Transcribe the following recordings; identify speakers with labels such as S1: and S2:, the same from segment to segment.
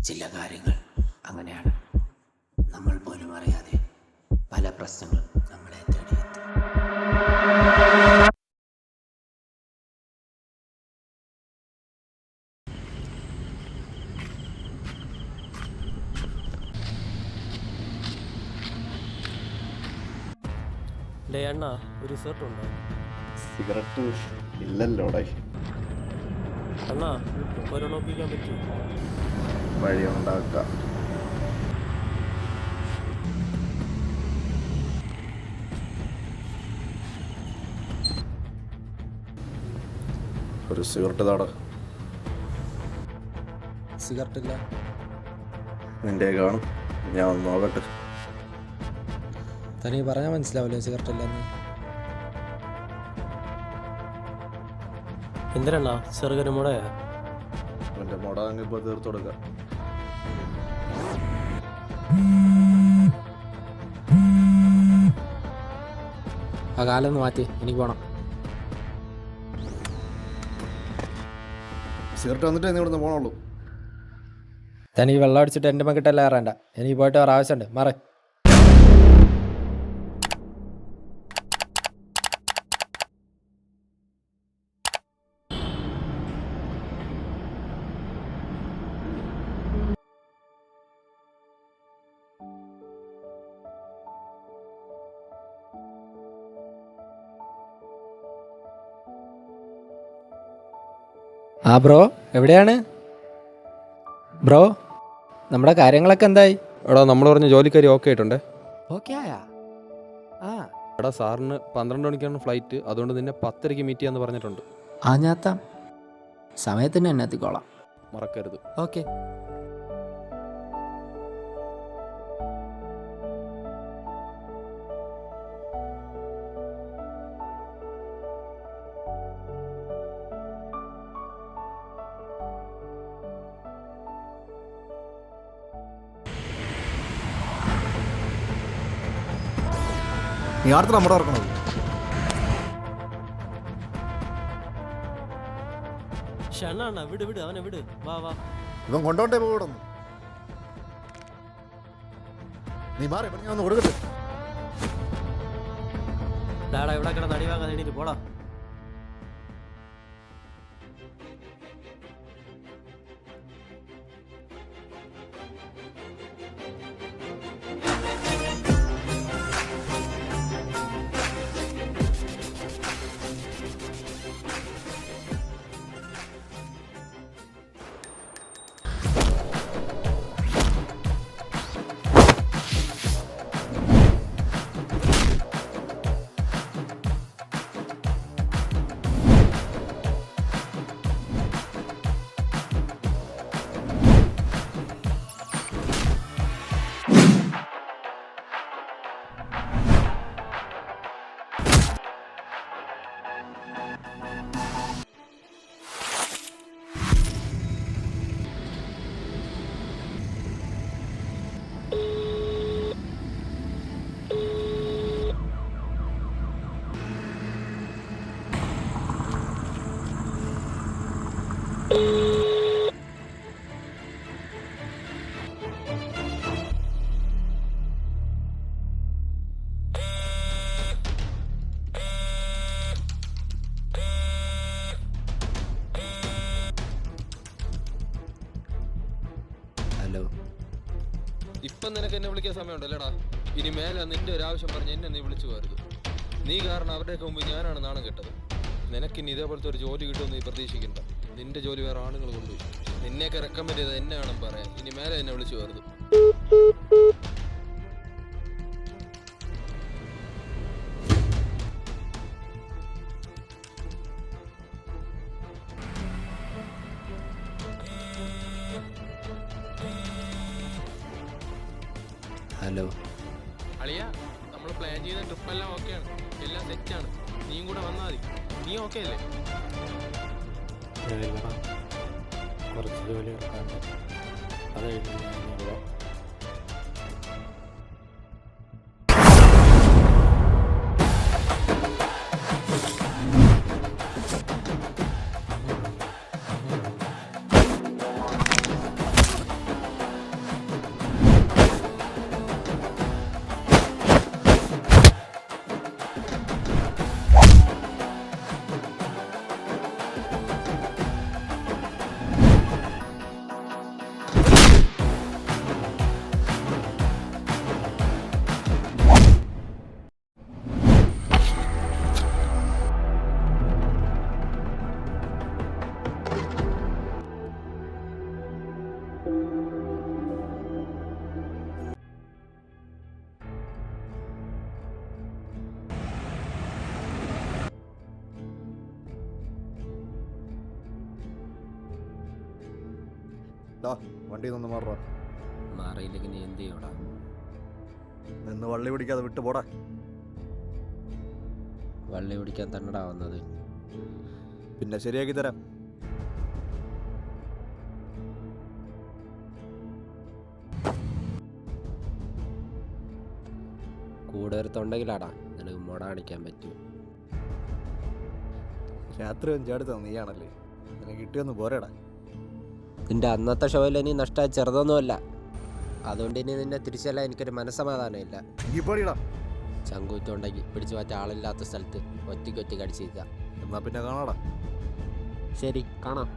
S1: ചില കാര്യങ്ങൾ അങ്ങനെയാണ്. നമ്മൾ പോലും അറിയാതെ പല പ്രശ്നങ്ങളും നമ്മളെ തേടിയെത്തും.
S2: അണ്ണ ഒരു റിസോർട്ട് ഉണ്ടോ?
S3: സിഗരറ്റ് ഇല്ലല്ലോടെ.
S2: അണ്ണാ ഒരെണ്ണം ഒപ്പിക്കാൻ പറ്റും.
S3: വഴിയുണ്ടാക്കാം. ഒരു സിഗരറ്റ് താട.
S4: സിഗരറ്റ് ഇല്ല.
S3: നിന്റെ കാണും, ഞാൻ ഒന്ന് നോക്കട്ടെ.
S4: തനിക്ക് പറഞ്ഞാൽ മനസ്സിലാവില്ലേ സിഗരറ്റ് ഇല്ലെന്ന്?
S2: എന്തിനാ ചെറുകര മുടയാ?
S3: എൻ്റെ മുട അങ്ങിപ്പോൾ തീർത്തു കൊടുക്കാം.
S4: ആ കാലം ഒന്ന് മാറ്റി, എനിക്ക് പോകണം.
S3: സിഗരറ്റ് വന്നിട്ടേ നീ ഇവിടുന്ന് പോകണുള്ളൂ.
S4: തനിക്ക് വെള്ളം അടിച്ചിട്ട് എൻ്റെ മക്കിട്ടല്ല കയറേണ്ട. എനിക്ക് പോയിട്ട് വേറെ ആവശ്യമുണ്ട്. മാറേ. ആ ബ്രോ, എവിടെയാണ് ബ്രോ? നമ്മുടെ കാര്യങ്ങളൊക്കെ എന്തായി?
S5: എടാ നമ്മൾ പറഞ്ഞ ജോലിക്കാരി ഓക്കെ ആയിട്ടുണ്ടേ.
S4: ഓക്കെ ആയാ? ആ
S5: എടാ സാറിന് 12 മണിക്കാണ് ഫ്ലൈറ്റ്, അതുകൊണ്ട് നിന്നെ 10:30 മീറ്റ് ചെയ്യാന്ന് പറഞ്ഞിട്ടുണ്ട്.
S4: ആ ഞാത്താം, സമയത്തിന് തന്നെ എത്തിക്കോളാം.
S5: മറക്കരുത്.
S4: ഓക്കെ.
S3: നീ അടുത്ത് നമ്മുടെ ഇറക്കണത്.
S2: അണ്ണ വിട് വിട്, അവനെ വിട്. വാ വാ.
S3: ഇവൻ കൊണ്ടോണ്ടേ പോകണം. നീ മാറി, ഞാൻ ഒന്ന് കൊടുക്കട്ടെ.
S2: ഡാടാ ഇവിടെ കിടന്ന് അടി വാങ്ങാൻ വേണ്ടിട്ട് പോടാ.
S4: ഹലോ.
S5: ഇപ്പം നിനക്ക് എന്നെ വിളിക്കാൻ സമയമുണ്ടല്ലേടാ. ഇനി മേലെ നിന്റെ ഒരു ആവശ്യം പറഞ്ഞ് എന്നെ നീ വിളിച്ചു പോരുത്. നീ കാരണം അവരുടെയൊക്കെ മുമ്പ് ഞാനാണ് നാണം കെട്ടത്. നിനക്കിനി ഇതേപോലത്തെ ഒരു ജോലി കിട്ടുമെന്ന് നീ പ്രതീക്ഷിക്കണ്ട. നിന്റെ ജോലി വേറെ ആണുങ്ങൾ കൊണ്ടുപോയി. നിന്നെയൊക്കെ റെക്കമെൻഡ് ചെയ്തത് എന്നെ വേണം പറയാൻ. ഇനി മേലെ എന്നെ വിളിച്ചു പോരുത്.
S4: ഹലോ.
S5: അളിയ, നമ്മൾ പ്ലാൻ ചെയ്ത ട്രിപ്പെല്ലാം ഓക്കെയാണ്, എല്ലാം സെറ്റാണ്. നീയും കൂടെ വന്നാൽ മതി. നീ ഓക്കെ അല്ലേ?
S2: കുറച്ച് ജോലി എടുക്കാണ്ട് അത് കഴിഞ്ഞ്
S3: വണ്ടി നിന്ന് മാറാ.
S2: മാറിയില്ലെങ്കിൽ നീ എന്ത് ചെയ്യൂടാ?
S3: നിന്ന് വള്ളി പിടിക്കാതെ വിട്ടു പോടാ.
S2: വള്ളി പിടിക്കാൻ തന്നെടാ വന്നത്.
S3: പിന്നെ ശരിയാക്കി തരാം.
S2: കൂടെ ഒരുത്തുണ്ടെങ്കിലാടാ നിനക്ക് മുട കാണിക്കാൻ പറ്റൂ.
S3: രാത്രി അഞ്ചാടുത്ത നീയാണല്ലേ, നിനക്ക് കിട്ടിയൊന്ന് പോരേടാ.
S2: നിന്റെ അന്നത്തെ ഷോയിൽ ഇനി നഷ്ടമായി ചെറുതൊന്നുമല്ല. അതുകൊണ്ട് ഇനി നിന്നെ തിരിച്ചല്ല എനിക്കൊരു മനസ്സമാധാനമില്ല.
S3: പോടിടാ.
S2: ചങ്കൂറ്റുണ്ടെങ്കിൽ പിടിച്ചു മാറ്റ ആളില്ലാത്ത സ്ഥലത്ത് ഒറ്റയ്ക്ക് അടിച്ചിരിക്കുക.
S3: എന്നാ പിന്നെ കാണാടാ.
S2: ശരി, കാണാം.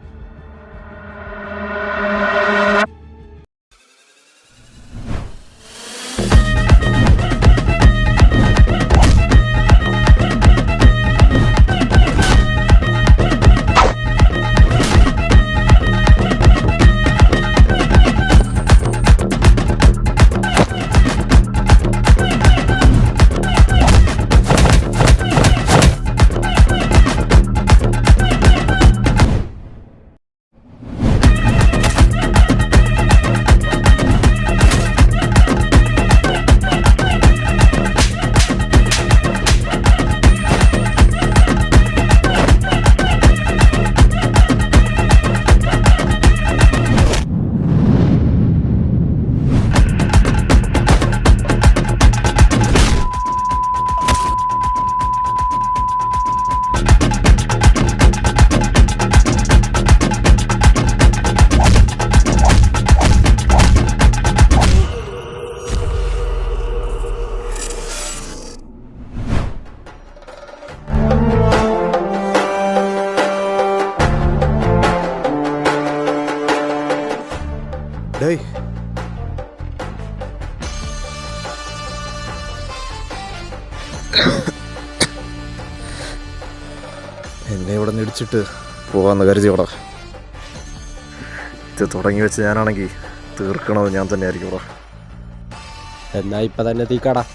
S3: ഡേയ്, എന്നെ ഇവിടെ നിന്ന് ഇടിച്ചിട്ട് പോവാന്ന് കരുതിയോടാ. ഇത് തുടങ്ങി വെച്ച് ഞാനാണെങ്കിൽ തീർക്കണത് ഞാൻ തന്നെ ആയിരിക്കും.
S2: എന്നാ ഇപ്പൊ തന്നെ തീക്കാടാ.